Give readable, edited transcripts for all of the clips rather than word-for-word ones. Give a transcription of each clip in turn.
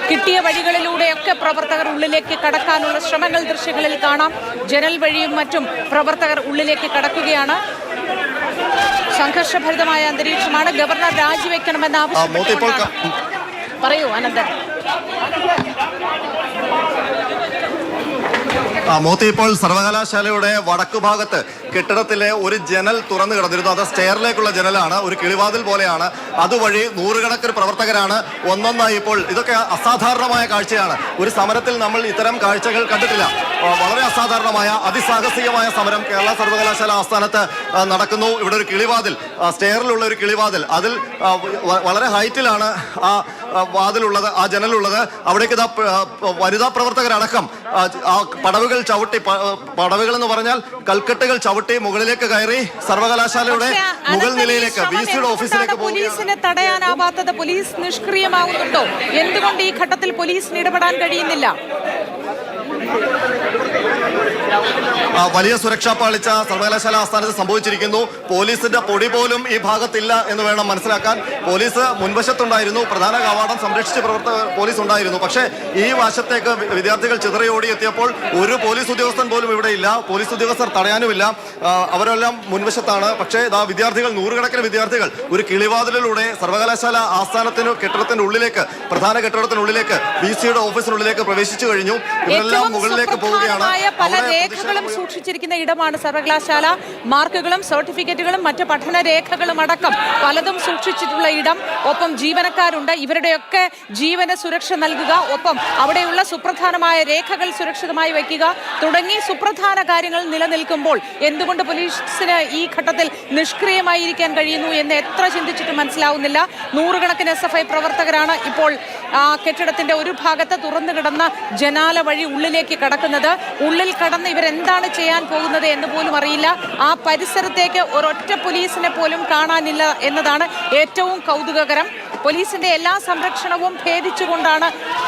കിട്ടിയ വഴികളിലൂടെയൊക്കെ പ്രവർത്തകർ ഉള്ളിലേക്ക് കടക്കാനുള്ള ശ്രമങ്ങൾ ദൃശ്യങ്ങളിൽ കാണാം. ജനൽ വഴിയും മറ്റും പ്രവർത്തകർ ഉള്ളിലേക്ക് കടക്കുകയാണ്. സംഘർഷഭരിതമായ അന്തരീക്ഷമാണ്. ഗവർണർ രാജിവെക്കണമെന്ന് ആവശ്യപ്പെട്ടുകൊണ്ടാണ്. പറയൂ അനന്തൻ. മോത്തി, ഇപ്പോൾ സർവകലാശാലയുടെ വടക്കു ഭാഗത്ത് കെട്ടിടത്തിലെ ഒരു ജനൽ തുറന്നു കിടന്നിരുന്നു. അത് സ്റ്റെയറിലേക്കുള്ള ജനലാണ്, ഒരു കിളിവാതിൽ പോലെയാണ്. അതുവഴി നൂറുകണക്കിന് പ്രവർത്തകരാണ് ഒന്നൊന്നായി. ഇപ്പോൾ ഇതൊക്കെ അസാധാരണമായ കാഴ്ചയാണ്. ഒരു സമരത്തിൽ നമ്മൾ ഇത്തരം കാഴ്ചകൾ കണ്ടിട്ടില്ല. വളരെ അസാധാരണമായ അതിസാഹസികമായ സമരം കേരള സർവകലാശാല ആസ്ഥാനത്ത് നടക്കുന്നു. ഇവിടെ ഒരു കിളിവാതിൽ, സ്റ്റെയറിലുള്ള ഒരു കിളിവാതിൽ, അതിൽ വളരെ ഹൈറ്റിലാണ് ആ വാതിലുള്ളത്, ആ ജനലുള്ളത്. അവിടേക്ക് ഇതാ വനിതാ പ്രവർത്തകരടക്കം ആ പടവുകൾ ചവിട്ടി, പടവുകൾ എന്ന് പറഞ്ഞാൽ കൽക്കെട്ടുകൾ ചവിട്ടി മുകളിലേക്ക് കയറി സർവകലാശാലയുടെ മുകൾ നിലയിലേക്ക് വിസിയുടെ ഓഫീസിലേക്ക്. പോലീസിനെ തടയാനാവാത്തത്, പോലീസ് നിഷ്ക്രിയമാവുന്നുണ്ടോ? എന്തുകൊണ്ട് ഈ ഘട്ടത്തിൽ പോലീസിന് ഇടപെടാൻ കഴിയുന്നില്ല? വലിയ സുരക്ഷാ പാളിച്ച സർവകലാശാല ആസ്ഥാനത്ത് സംഭവിച്ചിരിക്കുന്നു. പോലീസിന്റെ പൊടി പോലും ഈ ഭാഗത്തില്ല എന്ന് വേണം മനസ്സിലാക്കാൻ. പോലീസ് മുൻവശത്തുണ്ടായിരുന്നു, പ്രധാന കവാടം സംരക്ഷിച്ച് പോലീസ് ഉണ്ടായിരുന്നു. പക്ഷേ ഈ വശത്തേക്ക് വിദ്യാർത്ഥികൾ ചിതറിയോടി എത്തിയപ്പോൾ ഒരു പോലീസ് ഉദ്യോഗസ്ഥൻ പോലും ഇവിടെ ഇല്ല. പോലീസ് ഉദ്യോഗസ്ഥർ തടയാനുമില്ല, അവരെല്ലാം മുൻവശത്താണ്. പക്ഷേ വിദ്യാർത്ഥികൾ, നൂറുകണക്കിന് വിദ്യാർത്ഥികൾ ഒരു കിളിവാതിലിലൂടെ സർവകലാശാല ആസ്ഥാനത്തിന് കെട്ടിടത്തിന്റെ ഉള്ളിലേക്ക്, പ്രധാന കെട്ടിടത്തിനുള്ളിലേക്ക്, വിസിയുടെ ഓഫീസിനുള്ളിലേക്ക് പ്രവേശിച്ചു കഴിഞ്ഞു. ഇവരെല്ലാം മുകളിലേക്ക് പോവുകയാണ്. പല രേഖകളും സൂക്ഷിച്ചിരിക്കുന്ന ഇടമാണ് സർവകലാശാല. മാർക്കുകളും സർട്ടിഫിക്കറ്റുകളും മറ്റ് പഠന രേഖകളും അടക്കം പലതും സൂക്ഷിച്ചിട്ടുള്ള ഇടം. ഒപ്പം ജീവനക്കാരുണ്ട്. ഇവരുടെയൊക്കെ ജീവന് സുരക്ഷ നൽകുക, ഒപ്പം അവിടെയുള്ള സുപ്രധാനമായ രേഖകൾ സുരക്ഷിതമായി വയ്ക്കുക തുടങ്ങി സുപ്രധാന കാര്യങ്ങൾ നിലനിൽക്കുമ്പോൾ എന്തുകൊണ്ട് പോലീസിന് ഈ ഘട്ടത്തിൽ നിഷ്ക്രിയമായിരിക്കാൻ കഴിയുന്നു എന്ന് എത്ര ചിന്തിച്ചിട്ടും മനസ്സിലാവുന്നില്ല. നൂറുകണക്കിന് SFI പ്രവർത്തകരാണ് ഇപ്പോൾ കെട്ടിടത്തിന്റെ ഒരു ഭാഗത്ത് തുറന്നു കിടന്ന ജനാല വഴി ഉള്ളിലേക്ക് കടക്കുന്നത്. ഉള്ളിൽ കടന്ന് ഇവരെന്താണ് ചെയ്യാൻ പോകുന്നത് എന്ന് പോലും അറിയില്ല. ആ പരിസരത്തേക്ക് ഒരൊറ്റ പോലീസിനെ പോലും കാണാനില്ല എന്നതാണ് ഏറ്റവും കൗതുകകരം. പോലീസിന്റെ എല്ലാ സംരക്ഷണവും ഭേദിച്ചുകൊണ്ടാണ്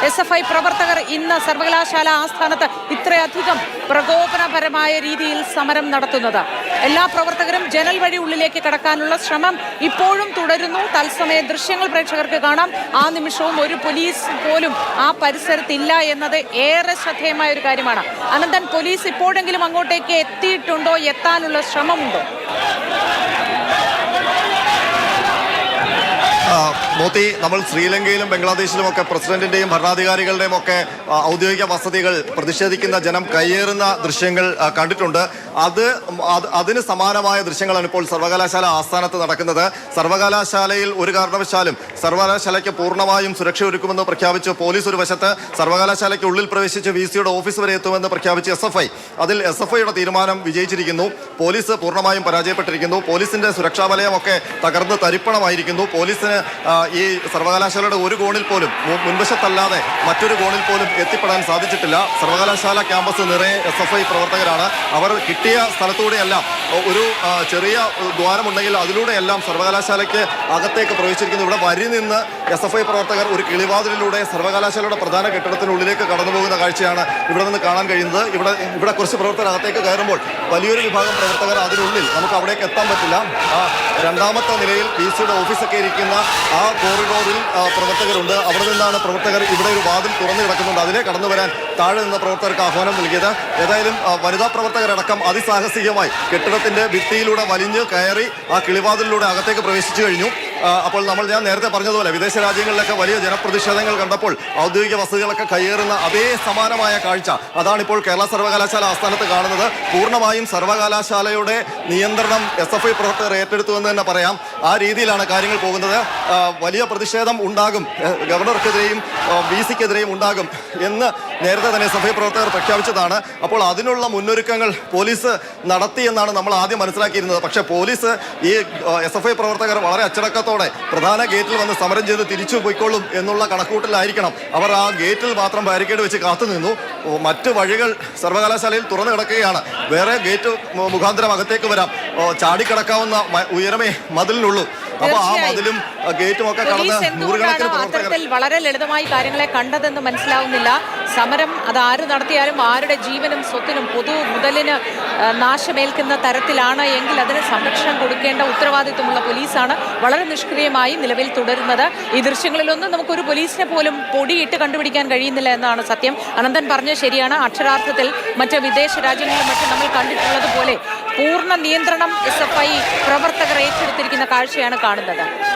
SFI പ്രവർത്തകർ ഇന്ന് സർവകലാശാല ആസ്ഥാനത്ത് ഇത്രയധികം പ്രകോപനപരമായ രീതിയിൽ സമരം നടത്തുന്നത്. എല്ലാ പ്രവർത്തകരും ജനൽ വഴി ഉള്ളിലേക്ക് കടക്കാനുള്ള ശ്രമം ഇപ്പോഴും തുടരുന്നു. തത്സമയ ദൃശ്യങ്ങൾ പ്രേക്ഷകർക്ക് കാണാം. ആ നിമിഷവും ഒരു പോലീസ് പോലും ആ പരിസരത്തില്ല എന്നത് ഏറെ ശ്രദ്ധേയമായ ഒരു കാര്യമാണ്. അനന്തൻ, പോലീസ് ഇപ്പോഴെങ്കിലും അങ്ങോട്ടേക്ക് എത്തിയിട്ടുണ്ടോ? എത്താനുള്ള ശ്രമമുണ്ടോ? മോത്തി, നമ്മൾ ശ്രീലങ്കയിലും ബംഗ്ലാദേശിലും ഒക്കെ പ്രസിഡന്റിന്റെയും ഭരണാധികാരികളുടെയും ഒക്കെ ഔദ്യോഗിക വസതികൾ പ്രതിഷേധിക്കുന്ന ജനം കയ്യേറുന്ന ദൃശ്യങ്ങൾ കണ്ടിട്ടുണ്ട്. അതിന് സമാനമായ ദൃശ്യങ്ങളാണ് ഇപ്പോൾ സർവകലാശാല ആസ്ഥാനത്ത് നടക്കുന്നത്. സർവകലാശാലയിൽ ഒരു കാരണവശാലും സർവകലാശാലയ്ക്ക് പൂർണ്ണമായും സുരക്ഷ ഒരുക്കുമെന്ന് പ്രഖ്യാപിച്ച് പോലീസ് ഒരു വശത്ത്, സർവകലാശാലയ്ക്ക് ഉള്ളിൽ പ്രവേശിച്ച് വിസിയുടെ ഓഫീസ് വരെ എത്തുമെന്ന് പ്രഖ്യാപിച്ച് SFI. അതിൽ SFIയുടെ തീരുമാനം വിജയിച്ചിരിക്കുന്നു. പോലീസ് പൂർണ്ണമായും പരാജയപ്പെട്ടിരിക്കുന്നു. പോലീസിന്റെ സുരക്ഷാ വലയമൊക്കെ തകർന്ന് തരിപ്പണമായിരിക്കുന്നു. പോലീസിന് ഈ സർവകലാശാലയുടെ ഒരു കോണിൽ പോലും, മുൻവശത്തല്ലാതെ മറ്റൊരു കോണിൽ പോലും എത്തിപ്പെടാൻ സാധിച്ചിട്ടില്ല. സർവകലാശാല ക്യാമ്പസ് നിറയെ SFI പ്രവർത്തകരാണ്. അവർ കിട്ടിയ സ്ഥലത്തൂടെയെല്ലാം ഒരു ചെറിയ ദ്വാരമുണ്ടെങ്കിൽ അതിലൂടെയെല്ലാം സർവകലാശാലയ്ക്ക് അകത്തേക്ക് പ്രവേശിച്ചിരിക്കുന്നു. ഇവിടെ വരി നിന്ന് SFI പ്രവർത്തകർ ഒരു കിളിവാതിലിലൂടെ സർവകലാശാലയുടെ പ്രധാന കെട്ടിടത്തിനുള്ളിലേക്ക് കടന്നു പോകുന്ന കാഴ്ചയാണ് ഇവിടെ നിന്ന് കാണാൻ കഴിയുന്നത്. ഇവിടെ കുറച്ച് പ്രവർത്തകർ അകത്തേക്ക് കയറുമ്പോൾ വലിയൊരു വിഭാഗം പ്രവർത്തകർ അതിനുള്ളിൽ, നമുക്ക് അവിടേക്ക് എത്താൻ പറ്റില്ല. രണ്ടാമത്തെ നിലയിൽ വിസിയുടെ ഓഫീസൊക്കെ ഇരിക്കുന്ന ആ കോറിഡോറിൽ പ്രവർത്തകരുണ്ട്. അവിടെ നിന്നാണ് പ്രവർത്തകർ, ഇവിടെ ഒരു വാതിൽ തുറന്നു കിടക്കുന്നുണ്ട്, അതിലെ കടന്നു വരാൻ താഴെ നിന്ന് പ്രവർത്തകർക്ക് ആഹ്വാനം നൽകിയത്. ഏതായാലും വനിതാ പ്രവർത്തകരടക്കം അതിസാഹസികമായി കെട്ടിടത്തിന്റെ ഭിത്തിയിലൂടെ വലിഞ്ഞ് കയറി ആ കിളിവാതിലിലൂടെ അകത്തേക്ക് പ്രവേശിച്ചു കഴിഞ്ഞു. അപ്പോൾ ഞാൻ നേരത്തെ പറഞ്ഞതുപോലെ വിദേശ രാജ്യങ്ങളിലൊക്കെ വലിയ ജനപ്രതിഷേധങ്ങൾ കണ്ടപ്പോൾ ഔദ്യോഗിക വസതികളൊക്കെ കയ്യേറുന്ന അതേ സമാനമായ കാഴ്ച അതാണിപ്പോൾ കേരള സർവകലാശാല ആസ്ഥാനത്ത് കാണുന്നത്. പൂർണ്ണമായും സർവകലാശാലയുടെ നിയന്ത്രണം SFI പ്രവർത്തകർ ഏറ്റെടുത്തു എന്ന് തന്നെ പറയാം. ആ രീതിയിലാണ് കാര്യങ്ങൾ പോകുന്നത്. വലിയ പ്രതിഷേധം ഉണ്ടാകും, ഗവർണർക്കെതിരെയും VCക്കെതിരെയും ഉണ്ടാകും എന്ന് നേരത്തെ തന്നെ SFI പ്രവർത്തകർ പ്രഖ്യാപിച്ചതാണ്. അപ്പോൾ അതിനുള്ള മുന്നൊരുക്കങ്ങൾ പോലീസ് നടത്തി എന്നാണ് നമ്മൾ ആദ്യം മനസ്സിലാക്കിയിരുന്നത്. പക്ഷേ പോലീസ് ഈ SFI പ്രവർത്തകർ വളരെ അച്ചടക്കത്തോടെ പ്രധാന ഗേറ്റിൽ വന്ന് സമരം ചെയ്ത് തിരിച്ചു പോയിക്കൊള്ളും എന്നുള്ള കണക്കൂട്ടലായിരിക്കണം. അവർ ആ ഗേറ്റിൽ മാത്രം ബാരിക്കേഡ് വെച്ച് കാത്തുനിന്നു. മറ്റ് വഴികൾ സർവകലാശാലയിൽ തുറന്നു കിടക്കുകയാണ്. വേറെ ഗേറ്റ് മുഖാന്തരം അകത്തേക്ക് വരാം. ചാടിക്കിടക്കാവുന്ന ഉയരമേ മതിലിനുള്ളൂ. അപ്പൊ ആ മതിലും ഗേറ്റും ഒക്കെ കടന്ന് പോലീസ് എന്തുകൊണ്ടാണ് നൂറുകണക്കിന് പ്രവർത്തകർ അത്തരത്തിൽ വളരെ ലളിതമായി കാര്യങ്ങളെ കണ്ടതെന്ന് മനസ്സിലാവുന്നില്ല. സമരം അത് ആര് നടത്തിയാലും ആരുടെ ജീവനും സ്വത്തിനും പൊതു മുതലിന് നാശമേൽക്കുന്ന തരത്തിലാണ് എങ്കിൽ അതിന് സംരക്ഷണം കൊടുക്കേണ്ട ഉത്തരവാദിത്വമുള്ള പോലീസാണ് വളരെ നിഷ്ക്രിയമായി നിലവിൽ തുടരുന്നത്. ഈ ദൃശ്യങ്ങളിലൊന്നും നമുക്കൊരു പോലീസിനെ പോലും പൊടിയിട്ട് കണ്ടുപിടിക്കാൻ കഴിയുന്നില്ല എന്നാണ് സത്യം. അനന്തൻ പറഞ്ഞത് ശരിയാണ്. അക്ഷരാർത്ഥത്തിൽ മറ്റ് വിദേശ രാജ്യങ്ങളിലും മറ്റും നമ്മൾ കണ്ടിട്ടുള്ളത് പോലെ പൂർണ്ണ നിയന്ത്രണം SFI പ്രവർത്തകർ ഏറ്റെടുത്തിരിക്കുന്ന കാഴ്ചയാണ് കാണുന്നത്.